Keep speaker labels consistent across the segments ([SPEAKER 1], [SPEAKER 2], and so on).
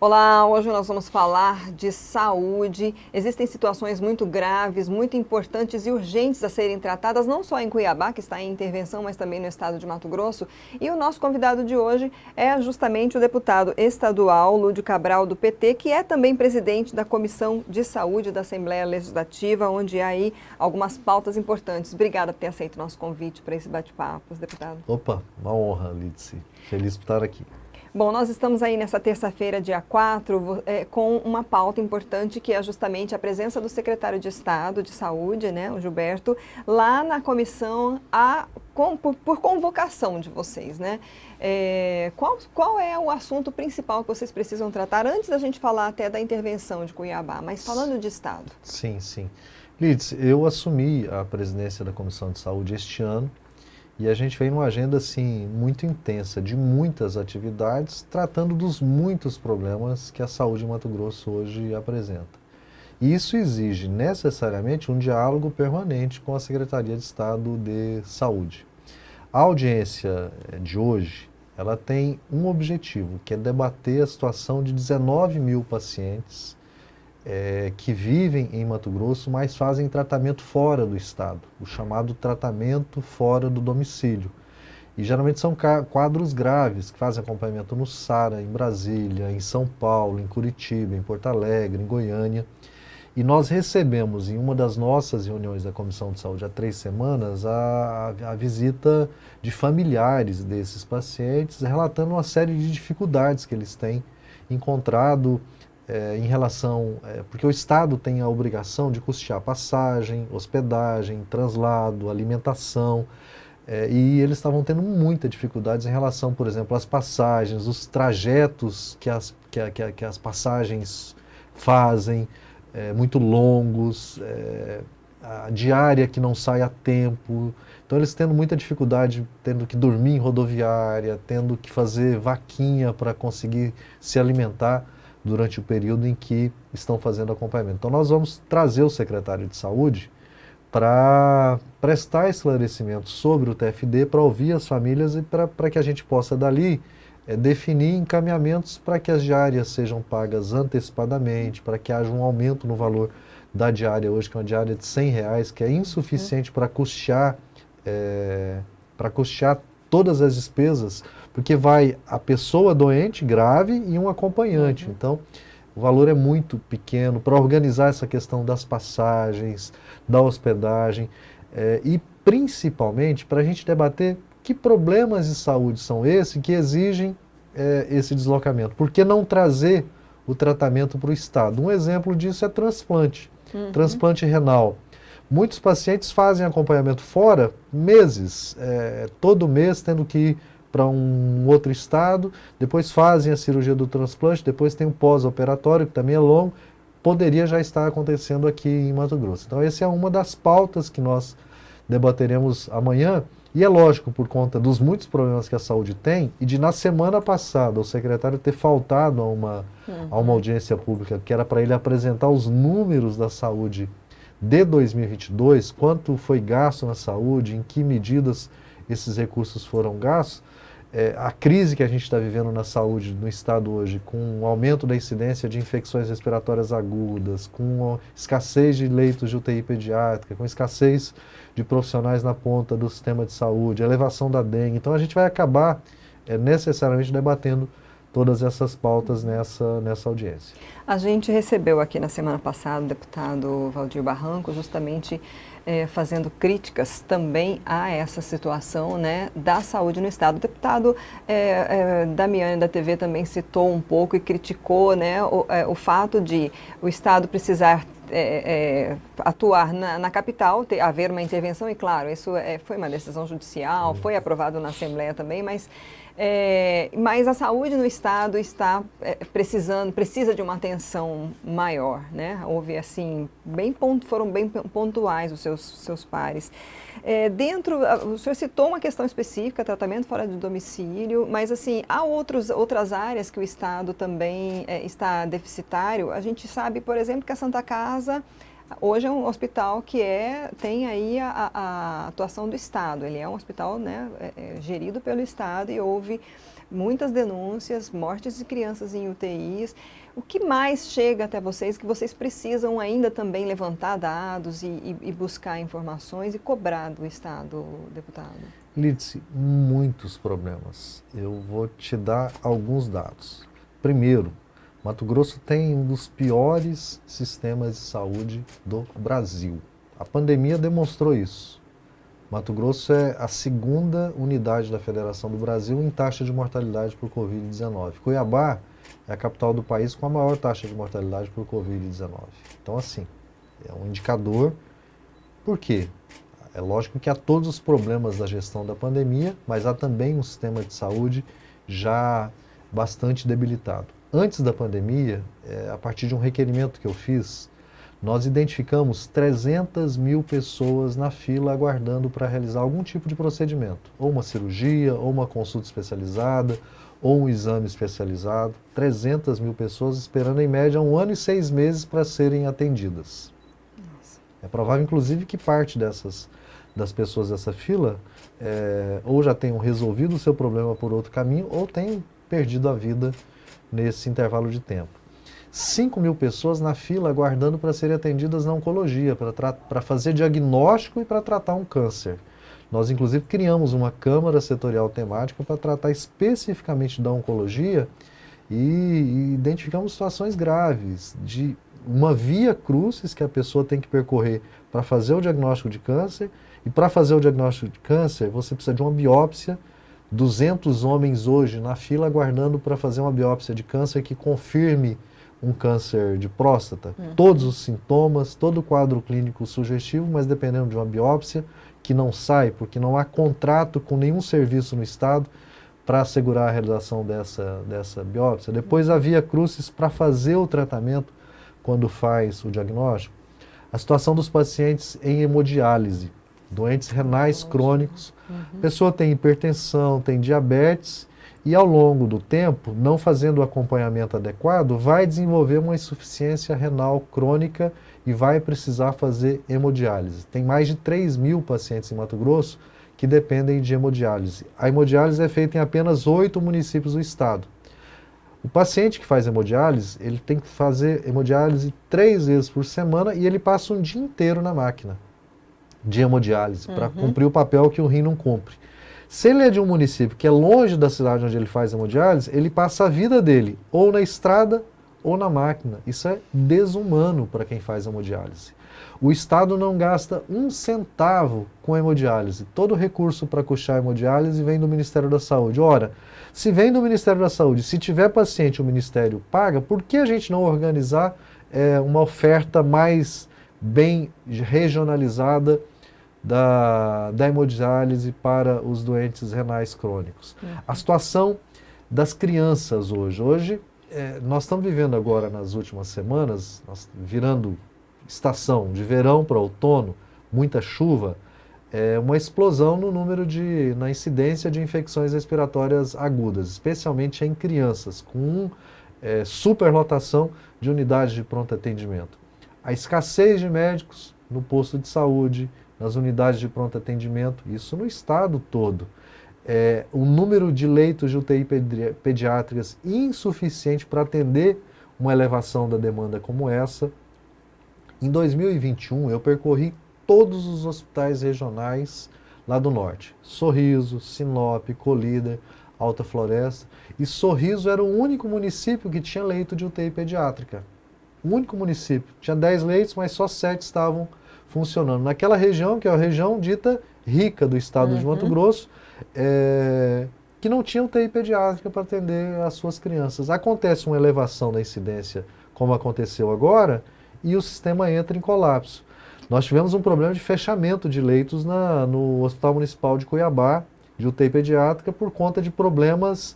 [SPEAKER 1] Olá, hoje nós vamos falar de saúde. Existem situações muito graves, muito importantes e urgentes a serem tratadas, não só em Cuiabá, que está em intervenção, mas também no estado de Mato Grosso. E o nosso convidado de hoje é justamente o deputado estadual Lúdio Cabral, do PT, que é também presidente da Comissão de Saúde da Assembleia Legislativa, onde há aí algumas pautas importantes. Obrigada por ter aceito o nosso convite para esse bate-papo, deputado.
[SPEAKER 2] Opa, uma honra, Lídice. Feliz por estar aqui.
[SPEAKER 1] Bom, nós estamos aí nessa terça-feira, dia 4, com uma pauta importante que é justamente a presença do secretário de Estado de Saúde, né, o Gilberto, lá na comissão por convocação de vocês, né? Qual é o assunto principal que vocês precisam tratar, antes da gente falar até da intervenção de Cuiabá, mas falando de Estado?
[SPEAKER 2] Sim. Lídice, eu assumi a presidência da Comissão de Saúde este ano. E a gente vem numa agenda assim, muito intensa, de muitas atividades, tratando dos muitos problemas que a saúde em Mato Grosso hoje apresenta. E isso exige necessariamente um diálogo permanente com a Secretaria de Estado de Saúde. A audiência de hoje, ela tem um objetivo, que é debater a situação de 19 mil pacientes que vivem em Mato Grosso, mas fazem tratamento fora do estado, o chamado tratamento fora do domicílio. E geralmente são quadros graves, que fazem acompanhamento no SARA, em Brasília, em São Paulo, em Curitiba, em Porto Alegre, em Goiânia. E nós recebemos, em uma das nossas reuniões da Comissão de Saúde há 3 semanas, a visita de familiares desses pacientes, relatando uma série de dificuldades que eles têm encontrado em relação, porque o Estado tem a obrigação de custear passagem, hospedagem, translado, alimentação, e eles estavam tendo muita dificuldades em relação, por exemplo, às passagens, os trajetos que as passagens fazem, muito longos, a diária que não sai a tempo. Então eles tendo muita dificuldade, tendo que dormir em rodoviária, tendo que fazer vaquinha para conseguir se alimentar durante o período em que estão fazendo acompanhamento. Então nós vamos trazer o secretário de Saúde para prestar esclarecimento sobre o TFD, para ouvir as famílias e para que a gente possa dali definir encaminhamentos para que as diárias sejam pagas antecipadamente, para que haja um aumento no valor da diária hoje, que é uma diária de R$100, que é insuficiente para custear todas as despesas, porque vai a pessoa doente, grave, e um acompanhante. Então, o valor é muito pequeno para organizar essa questão das passagens, da hospedagem, e principalmente para a gente debater que problemas de saúde são esses que exigem esse deslocamento. Por que não trazer o tratamento para o Estado? Um exemplo disso é transplante, transplante renal. Muitos pacientes fazem acompanhamento fora meses, todo mês tendo que ir para um outro estado, depois fazem a cirurgia do transplante, depois tem o pós-operatório, que também é longo, poderia já estar acontecendo aqui em Mato Grosso. Então essa é uma das pautas que nós debateremos amanhã, e é lógico, por conta dos muitos problemas que a saúde tem, e de na semana passada o secretário ter faltado a uma audiência pública, que era para ele apresentar os números da saúde de 2022, quanto foi gasto na saúde, em que medidas esses recursos foram gastos. A crise que a gente está vivendo na saúde no estado hoje, com o aumento da incidência de infecções respiratórias agudas, com a escassez de leitos de UTI pediátrica, com escassez de profissionais na ponta do sistema de saúde, elevação da dengue. Então a gente vai acabar necessariamente debatendo todas essas pautas nessa audiência.
[SPEAKER 1] A gente recebeu aqui na semana passada o deputado Valdir Barranco, justamente fazendo críticas também a essa situação, né, da saúde no Estado. O deputado Damiani da TV também citou um pouco e criticou, né, o fato de o Estado precisar atuar na capital, haver uma intervenção, e claro, isso foi uma decisão judicial, foi aprovado na Assembleia também, mas a saúde no Estado está precisa de uma atenção maior, né? Houve assim, foram bem pontuais os seus pares. O senhor citou uma questão específica, tratamento fora do domicílio, mas assim, há outras áreas que o Estado também está deficitário. A gente sabe, por exemplo, que a Santa Casa Hoje é um hospital que tem aí a atuação do Estado, ele é um hospital, né, gerido pelo Estado, e houve muitas denúncias, mortes de crianças em UTIs. O que mais chega até vocês que vocês precisam ainda também levantar dados e buscar informações e cobrar do Estado, deputado?
[SPEAKER 2] Lídice, muitos problemas. Eu vou te dar alguns dados. Primeiro, Mato Grosso tem um dos piores sistemas de saúde do Brasil. A pandemia demonstrou isso. Mato Grosso é a segunda unidade da Federação do Brasil em taxa de mortalidade por Covid-19. Cuiabá é a capital do país com a maior taxa de mortalidade por Covid-19. Então, assim, é um indicador. Por quê? É lógico que há todos os problemas da gestão da pandemia, mas há também um sistema de saúde já bastante debilitado. Antes da pandemia, a partir de um requerimento que eu fiz, nós identificamos 300 mil pessoas na fila aguardando para realizar algum tipo de procedimento, ou uma cirurgia, ou uma consulta especializada, ou um exame especializado. 300 mil pessoas esperando em média 1 ano e 6 meses para serem atendidas. Nossa. É provável, inclusive, que parte das pessoas dessa fila ou já tenham resolvido o seu problema por outro caminho, ou tenham perdido a vida nesse intervalo de tempo. 5 mil pessoas na fila aguardando para serem atendidas na oncologia, para fazer diagnóstico e para tratar um câncer. Nós, inclusive, criamos uma câmara setorial temática para tratar especificamente da oncologia e identificamos situações graves, de uma via crucis que a pessoa tem que percorrer para fazer o diagnóstico de câncer, e para fazer o diagnóstico de câncer você precisa de uma biópsia. 200 homens hoje na fila aguardando para fazer uma biópsia de câncer que confirme um câncer de próstata. Todos os sintomas, todo o quadro clínico sugestivo, mas dependendo de uma biópsia que não sai, porque não há contrato com nenhum serviço no Estado para assegurar a realização dessa biópsia. Depois a via crucis para fazer o tratamento quando faz o diagnóstico. A situação dos pacientes em hemodiálise, doentes renais crônicos. A pessoa tem hipertensão, tem diabetes e ao longo do tempo, não fazendo o acompanhamento adequado, vai desenvolver uma insuficiência renal crônica e vai precisar fazer hemodiálise. Tem mais de 3 mil pacientes em Mato Grosso que dependem de hemodiálise. A hemodiálise é feita em apenas 8 municípios do estado. O paciente que faz hemodiálise, ele tem que fazer hemodiálise 3 vezes por semana e ele passa um dia inteiro na máquina de hemodiálise, para cumprir o papel que o rim não cumpre. Se ele é de um município que é longe da cidade onde ele faz hemodiálise, ele passa a vida dele ou na estrada ou na máquina. Isso é desumano para quem faz hemodiálise. O Estado não gasta 1 centavo com hemodiálise. Todo recurso para custear a hemodiálise vem do Ministério da Saúde. Ora, se vem do Ministério da Saúde, se tiver paciente o Ministério paga, por que a gente não organizar uma oferta mais bem regionalizada da hemodiálise para os doentes renais crônicos? A situação das crianças hoje. Hoje, nós estamos vivendo agora, nas últimas semanas, virando estação de verão para outono, muita chuva, uma explosão no número na incidência de infecções respiratórias agudas, especialmente em crianças, com superlotação de unidades de pronto atendimento. A escassez de médicos no posto de saúde, nas unidades de pronto atendimento, isso no estado todo. O número de leitos de UTI pediátricas insuficiente para atender uma elevação da demanda como essa. Em 2021, eu percorri todos os hospitais regionais lá do norte. Sorriso, Sinop, Colíder, Alta Floresta. E Sorriso era o único município que tinha leito de UTI pediátrica. O único município. Tinha 10 leitos, mas só 7 estavam funcionando. Naquela região, que é a região dita rica do estado de Mato Grosso, que não tinha UTI pediátrica para atender as suas crianças. Acontece uma elevação da incidência, como aconteceu agora, e o sistema entra em colapso. Nós tivemos um problema de fechamento de leitos no Hospital Municipal de Cuiabá, de UTI pediátrica, por conta de problemas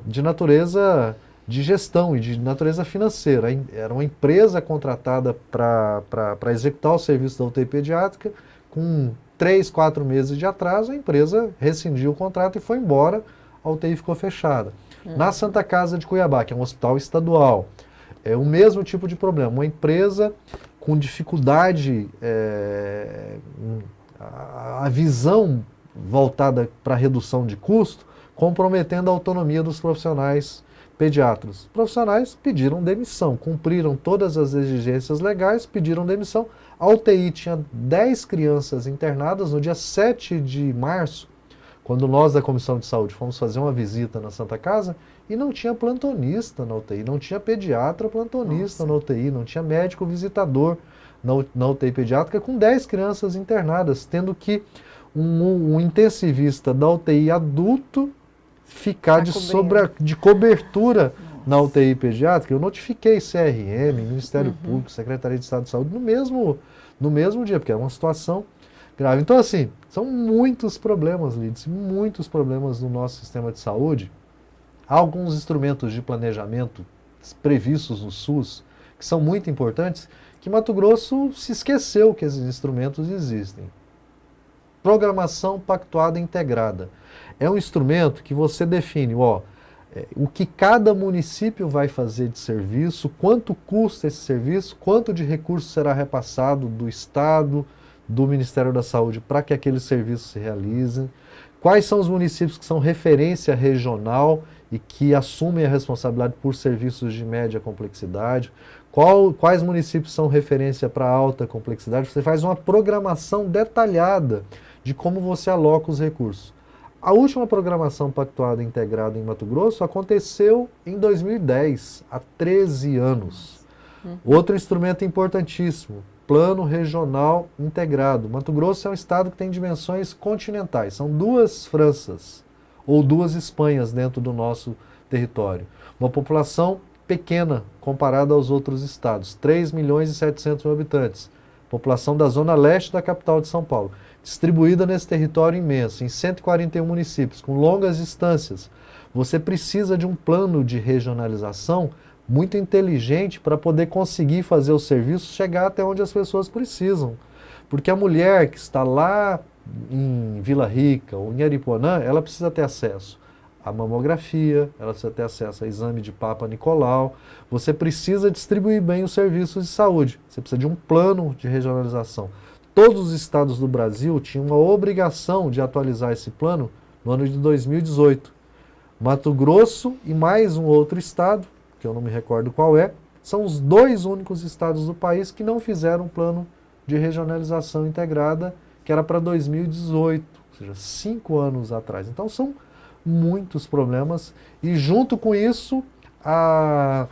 [SPEAKER 2] de natureza de gestão e de natureza financeira. Era uma empresa contratada para executar o serviço da UTI pediátrica. Com 3, 4 meses de atraso, a empresa rescindiu o contrato e foi embora, a UTI ficou fechada. Na Santa Casa de Cuiabá, que é um hospital estadual, é o mesmo tipo de problema. Uma empresa com dificuldade, a visão voltada para a redução de custo, comprometendo a autonomia dos profissionais pediatras. Os profissionais pediram demissão, cumpriram todas as exigências legais, pediram demissão. A UTI tinha 10 crianças internadas no dia 7 de março, quando nós da Comissão de Saúde fomos fazer uma visita na Santa Casa, e não tinha plantonista na UTI, não tinha pediatra plantonista na UTI, não tinha médico visitador na UTI pediátrica, com 10 crianças internadas, tendo que um intensivista da UTI adulto ficar de cobertura na UTI pediátrica. Eu notifiquei CRM, Ministério Público, Secretaria de Estado de Saúde, no mesmo dia, porque é uma situação grave. Então, assim, são muitos problemas, Lídice, muitos problemas no nosso sistema de saúde. Há alguns instrumentos de planejamento previstos no SUS, que são muito importantes, que Mato Grosso se esqueceu que esses instrumentos existem. Programação pactuada integrada. É um instrumento que você define, o que cada município vai fazer de serviço, quanto custa esse serviço, quanto de recurso será repassado do Estado, do Ministério da Saúde para que aqueles serviços se realizem, quais são os municípios que são referência regional e que assumem a responsabilidade por serviços de média complexidade, quais municípios são referência para alta complexidade. Você faz uma programação detalhada de como você aloca os recursos. A última programação pactuada integrada em Mato Grosso aconteceu em 2010, há 13 anos. Outro instrumento importantíssimo, Plano Regional Integrado. Mato Grosso é um estado que tem dimensões continentais, são 2 Franças ou 2 Espanhas dentro do nosso território. Uma população pequena comparada aos outros estados, 3.700.000 habitantes. População da zona leste da capital de São Paulo, distribuída nesse território imenso, em 141 municípios, com longas distâncias. Você precisa de um plano de regionalização muito inteligente para poder conseguir fazer os serviços chegar até onde as pessoas precisam. Porque a mulher que está lá em Vila Rica ou em Aripuanã, ela precisa ter acesso à mamografia, ela precisa ter acesso a exame de Papa Nicolau. Você precisa distribuir bem os serviços de saúde. Você precisa de um plano de regionalização. Todos os estados do Brasil tinham a obrigação de atualizar esse plano no ano de 2018. Mato Grosso e mais um outro estado, que eu não me recordo qual são os 2 únicos estados do país que não fizeram um plano de regionalização integrada, que era para 2018, ou seja, 5 anos atrás. Então são muitos problemas e junto com isso a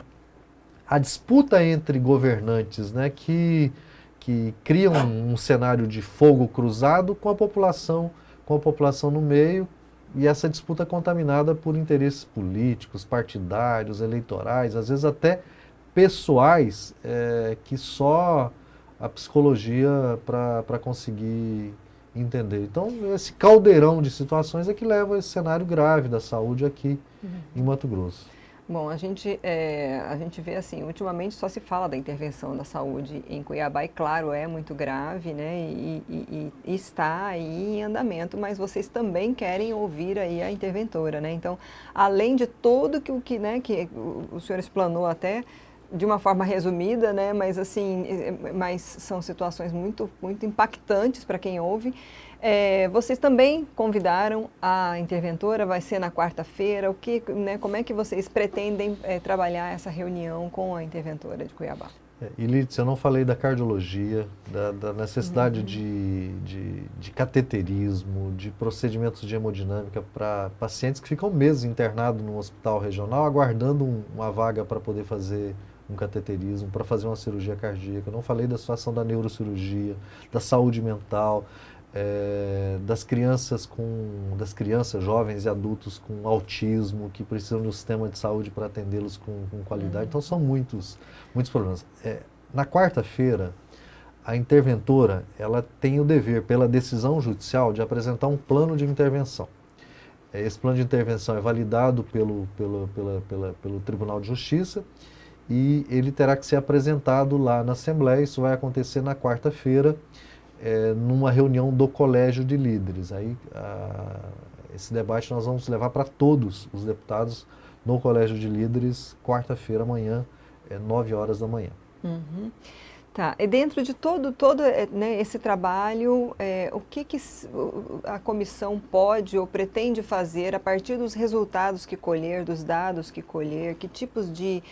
[SPEAKER 2] disputa entre governantes, né, que criam um cenário de fogo cruzado com a população no meio, e essa disputa contaminada por interesses políticos, partidários, eleitorais, às vezes até pessoais, que só a psicologia para conseguir entender. Então, esse caldeirão de situações é que leva a esse cenário grave da saúde aqui em Mato Grosso.
[SPEAKER 1] Bom, a gente vê assim, ultimamente só se fala da intervenção da saúde em Cuiabá, e claro, é muito grave, né, e está aí em andamento, mas vocês também querem ouvir aí a interventora, né, então, além de tudo que o senhor explanou até de uma forma resumida, né, mas assim, mas são situações muito, muito impactantes para quem ouve. Vocês também convidaram a interventora, vai ser na quarta-feira, como é que vocês pretendem trabalhar essa reunião com a interventora de Cuiabá?
[SPEAKER 2] Lídice, eu não falei da cardiologia, da necessidade de cateterismo, de procedimentos de hemodinâmica para pacientes que ficam meses internados num hospital regional aguardando uma vaga para poder fazer um cateterismo, para fazer uma cirurgia cardíaca. Eu não falei da situação da neurocirurgia, da saúde mental, das crianças, jovens e adultos com autismo, que precisam de um sistema de saúde para atendê-los com qualidade. Então são muitos problemas. Na quarta-feira, a interventora ela tem o dever, pela decisão judicial, de apresentar um plano de intervenção. Esse plano de intervenção é validado pelo Tribunal de Justiça e ele terá que ser apresentado lá na Assembleia. Isso vai acontecer na quarta-feira, numa reunião do Colégio de Líderes. Aí, esse debate nós vamos levar para todos os deputados no Colégio de Líderes, quarta-feira, amanhã, 9 horas da manhã.
[SPEAKER 1] Uhum. Tá, e dentro de todo né, esse trabalho, o que a comissão pode ou pretende fazer a partir dos resultados que colher, dos dados que colher, que tipos de,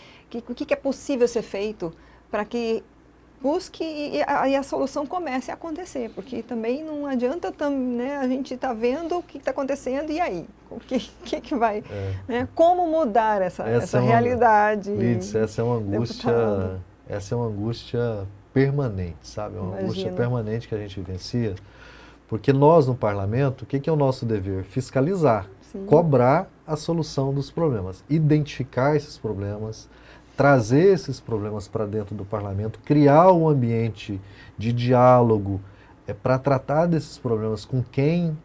[SPEAKER 1] o que é possível ser feito para que busque e a solução comece a acontecer, porque também não adianta né, a gente estar vendo o que está acontecendo e aí, o que vai, né, como mudar essa realidade.
[SPEAKER 2] Lídice, essa é uma angústia permanente, sabe? É uma angústia permanente que a gente vivencia, porque nós no parlamento, o que é o nosso dever? Fiscalizar, sim, cobrar a solução dos problemas, identificar esses problemas, trazer esses problemas para dentro do parlamento, criar um ambiente de diálogo para tratar desses problemas com quem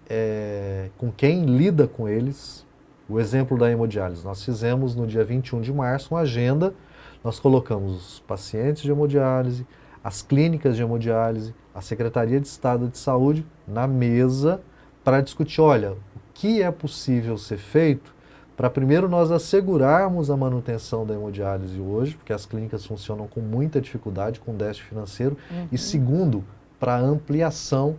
[SPEAKER 2] lida com eles. O exemplo da hemodiálise, nós fizemos no dia 21 de março uma agenda, nós colocamos os pacientes de hemodiálise, as clínicas de hemodiálise, a Secretaria de Estado de Saúde na mesa para discutir, olha, o que é possível ser feito para primeiro nós assegurarmos a manutenção da hemodiálise hoje, porque as clínicas funcionam com muita dificuldade, com déficit financeiro, e segundo, para a ampliação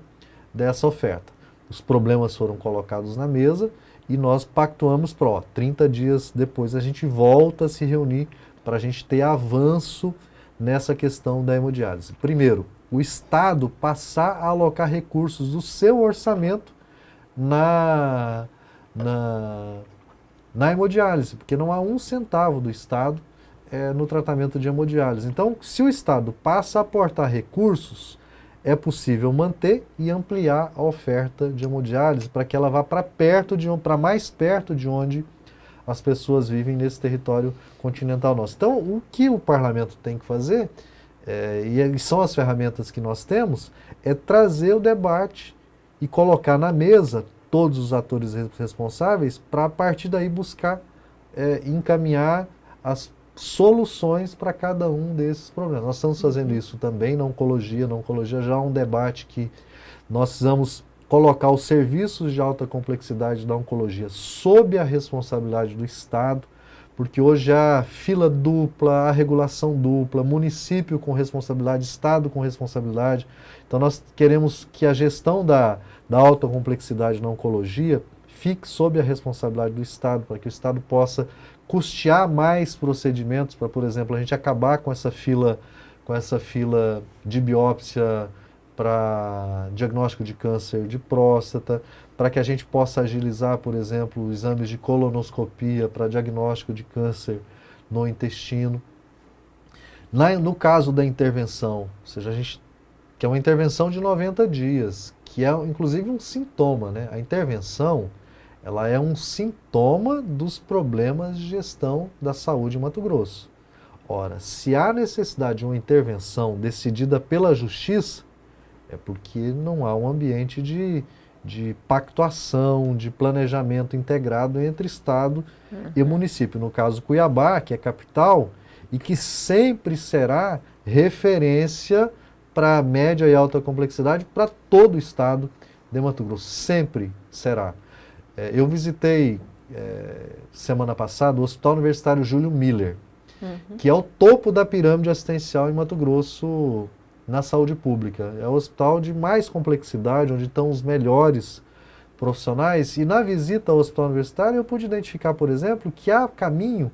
[SPEAKER 2] dessa oferta. Os problemas foram colocados na mesa e nós pactuamos para 30 dias depois a gente volta a se reunir para a gente ter avanço nessa questão da hemodiálise. Primeiro, o Estado passar a alocar recursos do seu orçamento na hemodiálise, porque não há um centavo do Estado no tratamento de hemodiálise. Então, se o Estado passa a aportar recursos, é possível manter e ampliar a oferta de hemodiálise para que ela vá para mais perto de onde as pessoas vivem nesse território continental nosso. Então, o que o parlamento tem que fazer, e são as ferramentas que nós temos, é trazer o debate e colocar na mesa todos os atores responsáveis para, a partir daí, buscar encaminhar as soluções para cada um desses problemas. Nós estamos fazendo isso também na oncologia. Na oncologia já há um debate que nós precisamos colocar os serviços de alta complexidade da oncologia sob a responsabilidade do Estado, porque hoje há fila dupla, há regulação dupla, município com responsabilidade, Estado com responsabilidade. Então nós queremos que a gestão da alta complexidade na oncologia fique sob a responsabilidade do Estado, para que o Estado possa custear mais procedimentos, para, por exemplo, a gente acabar com essa fila de biópsia para diagnóstico de câncer de próstata, para que a gente possa agilizar, por exemplo, exames de colonoscopia para diagnóstico de câncer no intestino. No caso da intervenção, ou seja, que é uma intervenção de 90 dias, que é inclusive um sintoma, né? A intervenção, ela é um sintoma dos problemas de gestão da saúde em Mato Grosso. Ora, se há necessidade de uma intervenção decidida pela Justiça, é porque não há um ambiente de pactuação, de planejamento integrado entre Estado e município. No caso Cuiabá, que é capital, e que sempre será referência para média e alta complexidade para todo o Estado de Mato Grosso. Sempre será. Eu visitei semana passada o Hospital Universitário Júlio Miller, que é o topo da pirâmide assistencial em Mato Grosso na saúde pública. É o hospital de mais complexidade, onde estão os melhores profissionais. E na visita ao hospital universitário eu pude identificar, por exemplo, que há caminho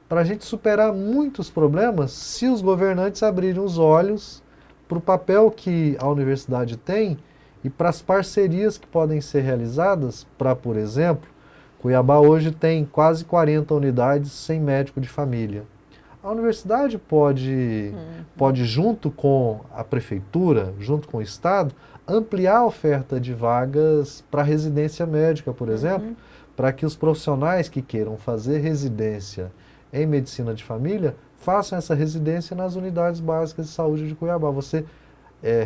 [SPEAKER 2] para a gente superar muitos problemas se os governantes abrirem os olhos para o papel que a universidade tem e para as parcerias que podem ser realizadas para, por exemplo, Cuiabá hoje tem quase 40 unidades sem médico de família. A universidade pode, junto com a prefeitura, junto com o Estado, ampliar a oferta de vagas para residência médica, por exemplo, para que os profissionais que queiram fazer residência em medicina de família façam essa residência nas unidades básicas de saúde de Cuiabá. Você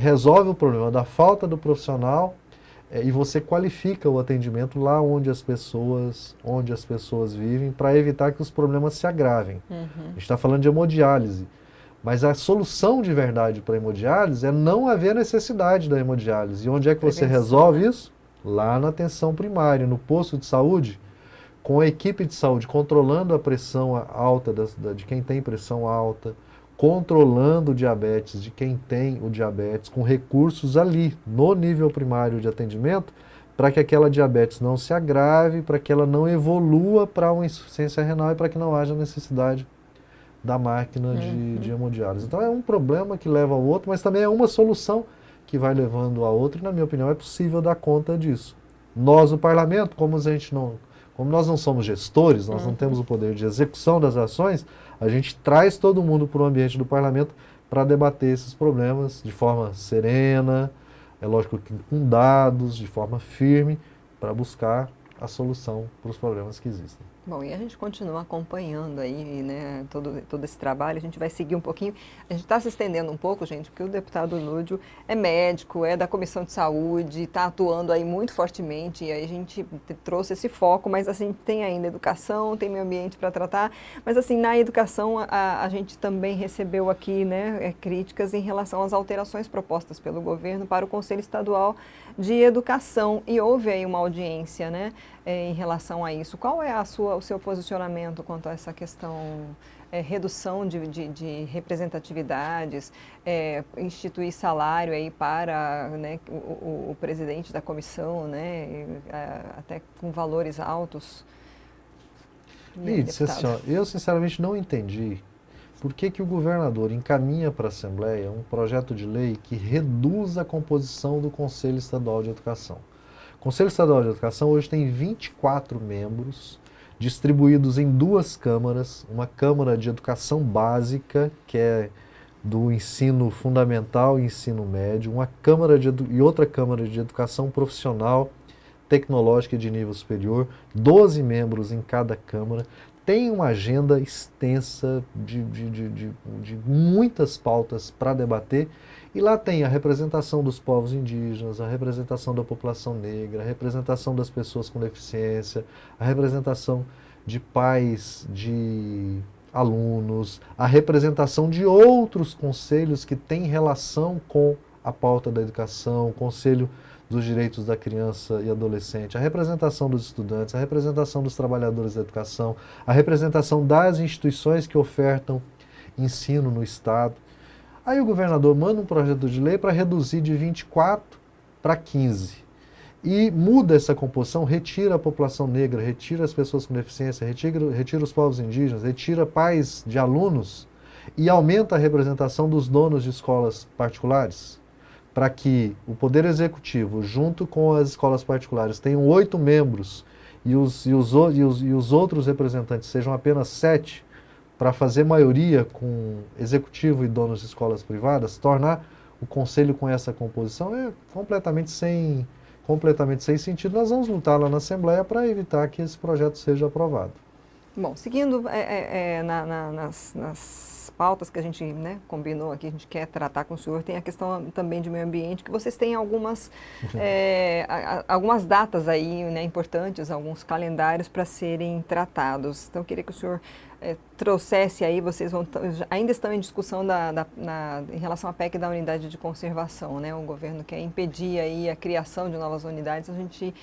[SPEAKER 2] resolve o problema da falta do profissional e você qualifica o atendimento lá onde as pessoas vivem para evitar que os problemas se agravem. A gente está falando de hemodiálise, mas a solução de verdade para a hemodiálise é não haver necessidade da hemodiálise. E onde é que você resolve isso? Lá na atenção primária, no posto de saúde, com a equipe de saúde controlando a pressão alta de quem tem pressão alta, controlando o diabetes de quem tem o diabetes, com recursos ali, no nível primário de atendimento, para que aquela diabetes não se agrave, para que ela não evolua para uma insuficiência renal e para que não haja necessidade da máquina de hemodiálise. Então é um problema que leva ao outro, mas também é uma solução que vai levando a outra, e na minha opinião é possível dar conta disso. Nós, o parlamento, como nós não somos gestores, nós não temos o poder de execução das ações, a gente traz todo mundo para o ambiente do parlamento para debater esses problemas de forma serena, é lógico que com dados, de forma firme, para buscar a solução para os problemas que existem.
[SPEAKER 1] Bom, e a gente continua acompanhando aí, né, todo esse trabalho, a gente vai seguir um pouquinho, a gente está se estendendo um pouco, gente, porque o deputado Lúdio é médico, é da Comissão de Saúde, está atuando aí muito fortemente, e aí a gente trouxe esse foco, mas assim, tem ainda educação, tem meio ambiente para tratar, mas assim, na educação a gente também recebeu aqui, né, críticas em relação às alterações propostas pelo governo para o Conselho Estadual de Educação, e houve aí uma audiência, né, em relação a isso. Qual é o seu posicionamento quanto a essa questão, redução de representatividades, instituir salário aí para, né, o presidente da comissão, né, até com valores altos?
[SPEAKER 2] Lídice, assim, eu sinceramente não entendi por que o governador encaminha para a Assembleia um projeto de lei que reduz a composição do Conselho Estadual de Educação. O Conselho Estadual de Educação hoje tem 24 membros, distribuídos em duas câmaras, uma Câmara de Educação Básica, que é do ensino fundamental e ensino médio, e outra Câmara de Educação Profissional, Tecnológica e de nível superior, 12 membros em cada Câmara. Tem uma agenda extensa de muitas pautas para debater, e lá tem a representação dos povos indígenas, a representação da população negra, a representação das pessoas com deficiência, a representação de pais de alunos, a representação de outros conselhos que têm relação com a pauta da educação, o Conselho dos Direitos da Criança e Adolescente, a representação dos estudantes, a representação dos trabalhadores da educação, a representação das instituições que ofertam ensino no Estado. Aí o governador manda um projeto de lei para reduzir de 24 para 15. E muda essa composição, retira a população negra, retira as pessoas com deficiência, retira os povos indígenas, retira pais de alunos e aumenta a representação dos donos de escolas particulares, para que o Poder Executivo, junto com as escolas particulares, tenham 8 membros e os outros representantes sejam apenas 7, para fazer maioria com executivo e donos de escolas privadas, tornar o conselho com essa composição é completamente sem sentido. Nós vamos lutar lá na Assembleia para evitar que esse projeto seja aprovado.
[SPEAKER 1] Bom, seguindo nas pautas que a gente, né, combinou aqui, a gente quer tratar com o senhor, tem a questão também de meio ambiente, que vocês têm algumas datas aí, né, importantes, alguns calendários para serem tratados. Então, eu queria que o senhor trouxesse aí, vocês ainda estão em discussão em relação à PEC da unidade de conservação, né? O governo quer impedir aí a criação de novas unidades. A gente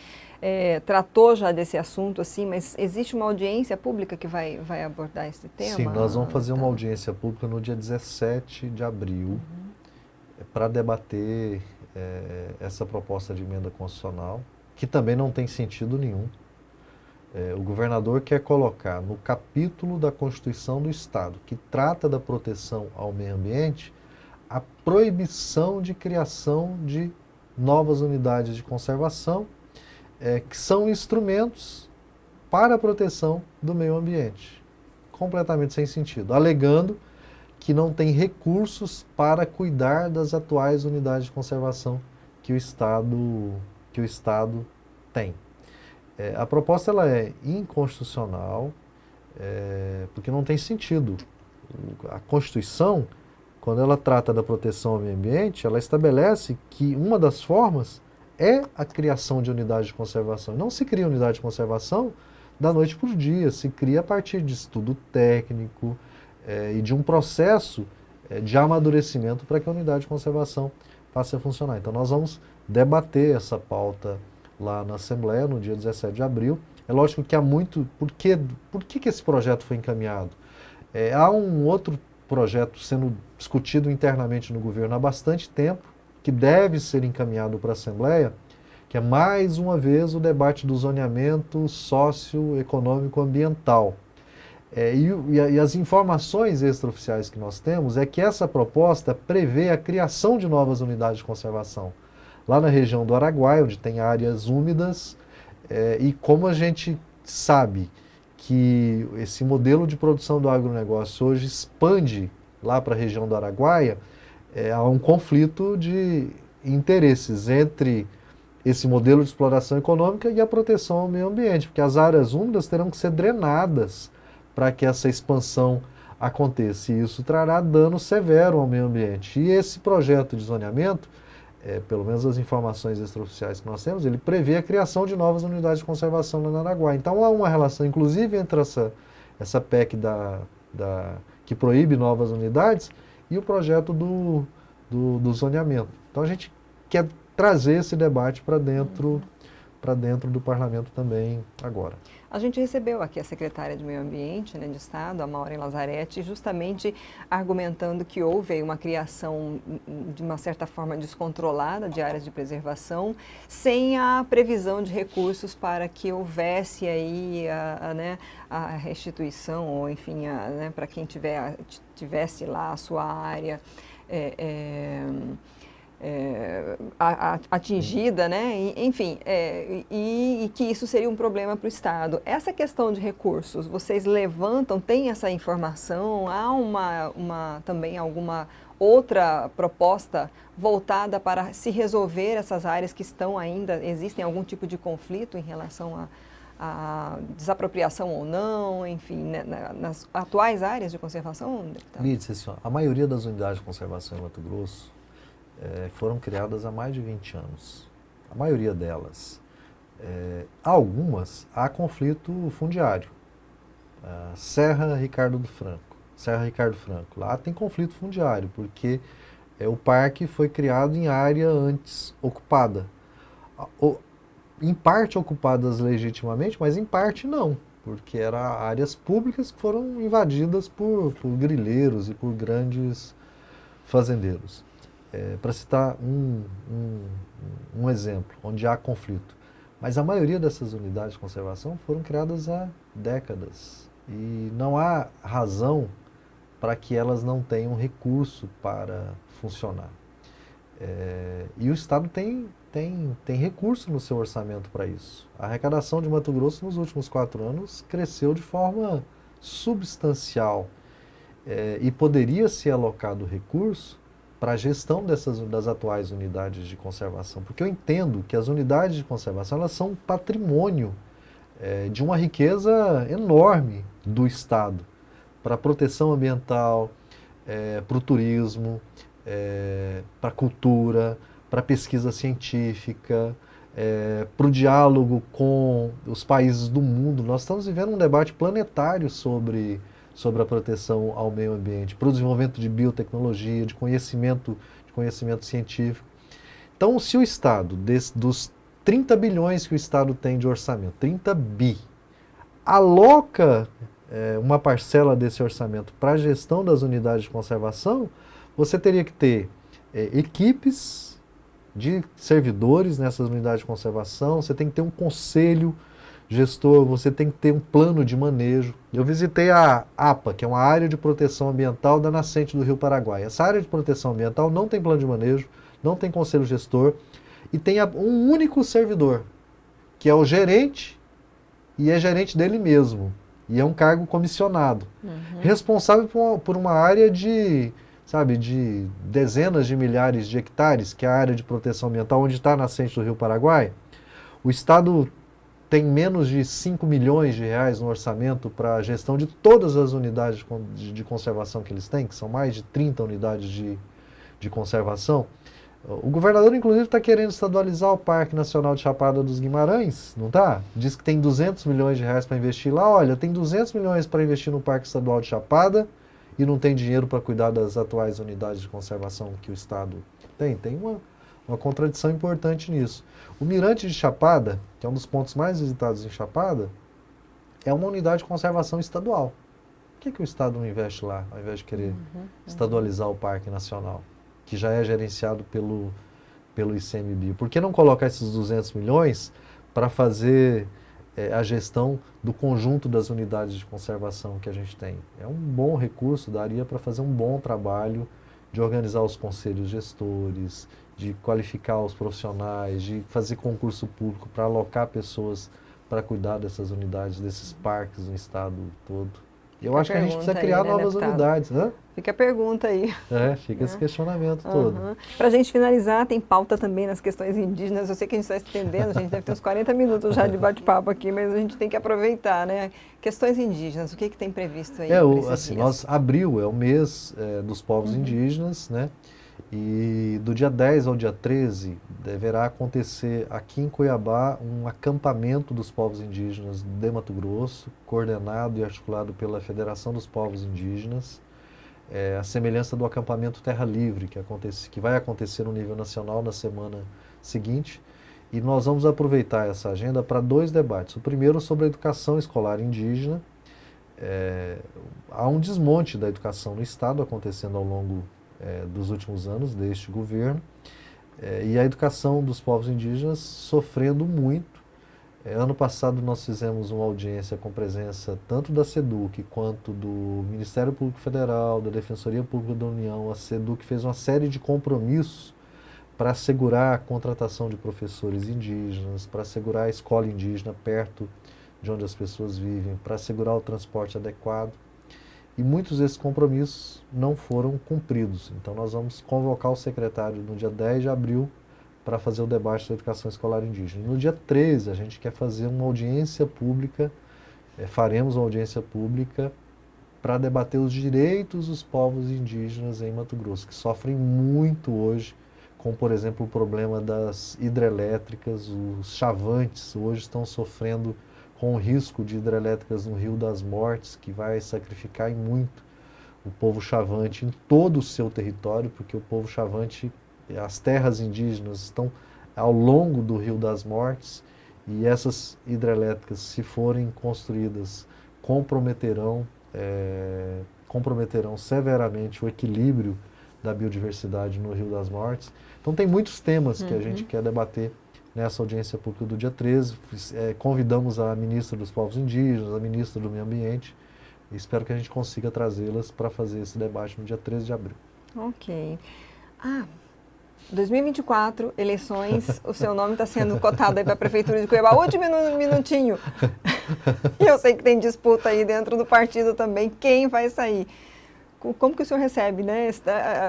[SPEAKER 1] tratou já desse assunto, assim, mas existe uma audiência pública que vai abordar esse tema?
[SPEAKER 2] Sim, nós vamos fazer uma audiência pública no dia 17 de abril para debater essa proposta de emenda constitucional, que também não tem sentido nenhum. O governador quer colocar no capítulo da Constituição do Estado, que trata da proteção ao meio ambiente, a proibição de criação de novas unidades de conservação, que são instrumentos para a proteção do meio ambiente. Completamente sem sentido, alegando que não tem recursos para cuidar das atuais unidades de conservação que o Estado tem. A proposta ela é inconstitucional, porque não tem sentido. A Constituição, quando ela trata da proteção ao meio ambiente, ela estabelece que uma das formas é a criação de unidade de conservação. Não se cria unidade de conservação da noite para o dia, se cria a partir de estudo técnico e de um processo de amadurecimento para que a unidade de conservação passe a funcionar. Então nós vamos debater essa pauta lá na Assembleia, no dia 17 de abril. É lógico que há muito... Por que esse projeto foi encaminhado? Há um outro projeto sendo discutido internamente no governo há bastante tempo, que deve ser encaminhado para a Assembleia, que é mais uma vez o debate do zoneamento socioeconômico ambiental. E as informações extraoficiais que nós temos é que essa proposta prevê a criação de novas unidades de conservação. Lá na região do Araguaia, onde tem áreas úmidas, e como a gente sabe que esse modelo de produção do agronegócio hoje expande lá para a região do Araguaia, há um conflito de interesses entre esse modelo de exploração econômica e a proteção ao meio ambiente, porque as áreas úmidas terão que ser drenadas para que essa expansão aconteça, e isso trará dano severo ao meio ambiente. E esse projeto de zoneamento, pelo menos as informações extraoficiais que nós temos, ele prevê a criação de novas unidades de conservação lá no Araguaia. Então há uma relação, inclusive, entre essa PEC que proíbe novas unidades e o projeto do zoneamento. Então a gente quer trazer esse debate para dentro do parlamento também agora.
[SPEAKER 1] A gente recebeu aqui a secretária de Meio Ambiente, né, de Estado, a Maureen Lazzaretti, justamente argumentando que houve aí uma criação de uma certa forma descontrolada de áreas de preservação, sem a previsão de recursos para que houvesse aí a restituição, ou enfim, para quem tivesse lá a sua área atingida, né? Enfim, e que isso seria um problema para o Estado. Essa questão de recursos, vocês levantam, tem essa informação? Há também alguma outra proposta voltada para se resolver essas áreas que estão ainda, existem algum tipo de conflito em relação a desapropriação ou não, enfim, né, nas atuais áreas de conservação, deputado?
[SPEAKER 2] Lídice, assim, a maioria das unidades de conservação em Mato Grosso foram criadas há mais de 20 anos. A maioria delas. Algumas há conflito fundiário. Serra Ricardo Franco. Lá tem conflito fundiário, porque o parque foi criado em área antes ocupada. Em parte ocupadas legitimamente, mas em parte não, porque eram áreas públicas que foram invadidas por grileiros e por grandes fazendeiros. Para citar um exemplo, onde há conflito. Mas a maioria dessas unidades de conservação foram criadas há décadas. E não há razão para que elas não tenham recurso para funcionar. E o Estado tem recurso no seu orçamento para isso. A arrecadação de Mato Grosso nos últimos 4 anos cresceu de forma substancial. E poderia ser alocado recurso para a gestão das atuais unidades de conservação, porque eu entendo que as unidades de conservação elas são patrimônio de uma riqueza enorme do Estado, para a proteção ambiental, para o turismo, para a cultura, para a pesquisa científica, para o diálogo com os países do mundo. Nós estamos vivendo um debate planetário sobre a proteção ao meio ambiente, para o desenvolvimento de biotecnologia, de conhecimento científico. Então, se o Estado, dos 30 bilhões que o Estado tem de orçamento, 30 bi, aloca uma parcela desse orçamento para a gestão das unidades de conservação, você teria que ter equipes de servidores nessas unidades de conservação, você tem que ter um conselho gestor, você tem que ter um plano de manejo. Eu visitei a APA, que é uma área de proteção ambiental da nascente do Rio Paraguai. Essa área de proteção ambiental não tem plano de manejo, não tem conselho gestor e tem um único servidor, que é o gerente, e é gerente dele mesmo. E é um cargo comissionado. Responsável por uma área de dezenas de milhares de hectares, que é a área de proteção ambiental onde está a nascente do Rio Paraguai. O Estado tem menos de 5 milhões de reais no orçamento para a gestão de todas as unidades de conservação que eles têm, que são mais de 30 unidades de conservação. O governador, inclusive, está querendo estadualizar o Parque Nacional de Chapada dos Guimarães, não está? Diz que tem 200 milhões de reais para investir lá. Olha, tem 200 milhões para investir no Parque Estadual de Chapada e não tem dinheiro para cuidar das atuais unidades de conservação que o Estado tem. Tem uma contradição importante nisso. O Mirante de Chapada, que é um dos pontos mais visitados em Chapada, é uma unidade de conservação estadual. Por que o Estado não investe lá, ao invés de querer estadualizar o Parque Nacional, que já é gerenciado pelo ICMBio? Por que não colocar esses 200 milhões para fazer a gestão do conjunto das unidades de conservação que a gente tem? É um bom recurso, daria para fazer um bom trabalho de organizar os conselhos gestores, de qualificar os profissionais, de fazer concurso público para alocar pessoas para cuidar dessas unidades, desses parques no estado todo. Eu acho que a gente precisa criar novas unidades. Hã?
[SPEAKER 1] Fica a pergunta aí.
[SPEAKER 2] Fica esse questionamento todo.
[SPEAKER 1] Para a gente finalizar, tem pauta também nas questões indígenas. Eu sei que a gente está estendendo, a gente deve ter uns 40 minutos já de bate-papo aqui, mas a gente tem que aproveitar, né? Questões indígenas, o que tem previsto aí?
[SPEAKER 2] Abril é o mês dos povos indígenas, né? E do dia 10 ao dia 13 deverá acontecer aqui em Cuiabá um acampamento dos povos indígenas de Mato Grosso, coordenado e articulado pela Federação dos Povos Indígenas, a semelhança do acampamento Terra Livre, que vai acontecer no nível nacional na semana seguinte. E nós vamos aproveitar essa agenda para 2 debates. O primeiro sobre a educação escolar indígena. Há um desmonte da educação no Estado acontecendo ao longo dos últimos anos, deste governo, e a educação dos povos indígenas sofrendo muito. Ano passado nós fizemos uma audiência com presença tanto da SEDUC quanto do Ministério Público Federal, da Defensoria Pública da União. A SEDUC fez uma série de compromissos para assegurar a contratação de professores indígenas, para assegurar a escola indígena perto de onde as pessoas vivem, para assegurar o transporte adequado. E muitos desses compromissos não foram cumpridos. Então nós vamos convocar o secretário no dia 10 de abril para fazer o debate da educação escolar indígena. E no dia 13 a gente quer fazer uma audiência pública, faremos uma audiência pública para debater os direitos dos povos indígenas em Mato Grosso, que sofrem muito hoje com, por exemplo, o problema das hidrelétricas. Os chavantes hoje estão sofrendo com o risco de hidrelétricas no Rio das Mortes, que vai sacrificar em muito o povo chavante em todo o seu território, porque o povo chavante, as terras indígenas estão ao longo do Rio das Mortes, e essas hidrelétricas, se forem construídas, comprometerão severamente o equilíbrio da biodiversidade no Rio das Mortes. Então tem muitos temas que a gente quer debater nessa audiência pública do dia 13, convidamos a ministra dos Povos Indígenas, a ministra do Meio Ambiente, e espero que a gente consiga trazê-las para fazer esse debate no dia 13 de abril.
[SPEAKER 1] Ok. 2024, eleições, o seu nome está sendo cotado aí para a Prefeitura de Cuiabá. Último minutinho. E eu sei que tem disputa aí dentro do partido também, quem vai sair? Como que o senhor recebe, né?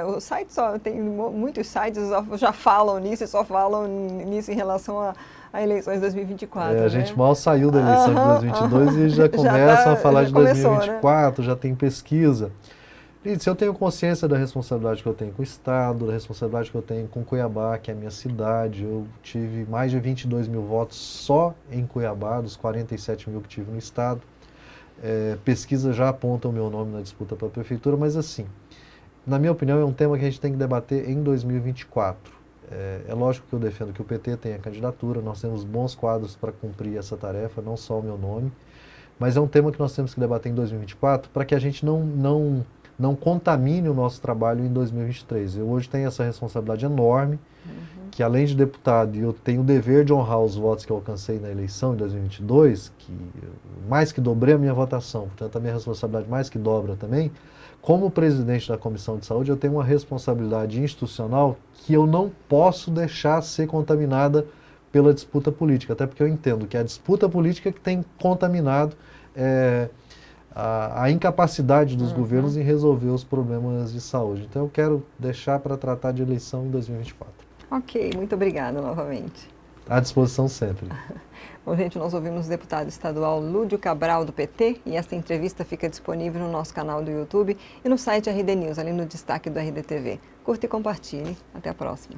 [SPEAKER 1] O site tem muitos sites já falam nisso e só falam nisso em relação a eleições de 2024.
[SPEAKER 2] A gente mal saiu da eleição de 2022 e já começam a falar de 2024, né? Já tem pesquisa. Lídice, eu tenho consciência da responsabilidade que eu tenho com o Estado, da responsabilidade que eu tenho com Cuiabá, que é a minha cidade. Eu tive mais de 22 mil votos só em Cuiabá, dos 47 mil que tive no Estado. Pesquisa já aponta o meu nome na disputa para a prefeitura, mas assim, na minha opinião, é um tema que a gente tem que debater em 2024. É lógico que eu defendo que o PT tenha candidatura, nós temos bons quadros para cumprir essa tarefa, não só o meu nome, mas é um tema que nós temos que debater em 2024 para que a gente não contamine o nosso trabalho em 2023. Eu hoje tenho essa responsabilidade enorme, que além de deputado, eu tenho o dever de honrar os votos que eu alcancei na eleição em 2022, que mais que dobrei a minha votação, portanto a minha responsabilidade mais que dobra também. Como presidente da Comissão de Saúde, eu tenho uma responsabilidade institucional que eu não posso deixar ser contaminada pela disputa política, até porque eu entendo que é a disputa política que tem contaminado a incapacidade dos governos em resolver os problemas de saúde. Então eu quero deixar para tratar de eleição em 2024.
[SPEAKER 1] Ok, muito obrigada novamente.
[SPEAKER 2] À disposição sempre.
[SPEAKER 1] Bom, gente, nós ouvimos o deputado estadual Lúdio Cabral, do PT, e essa entrevista fica disponível no nosso canal do YouTube e no site RD News, ali no destaque do RDTV. Curta e compartilhe. Até a próxima.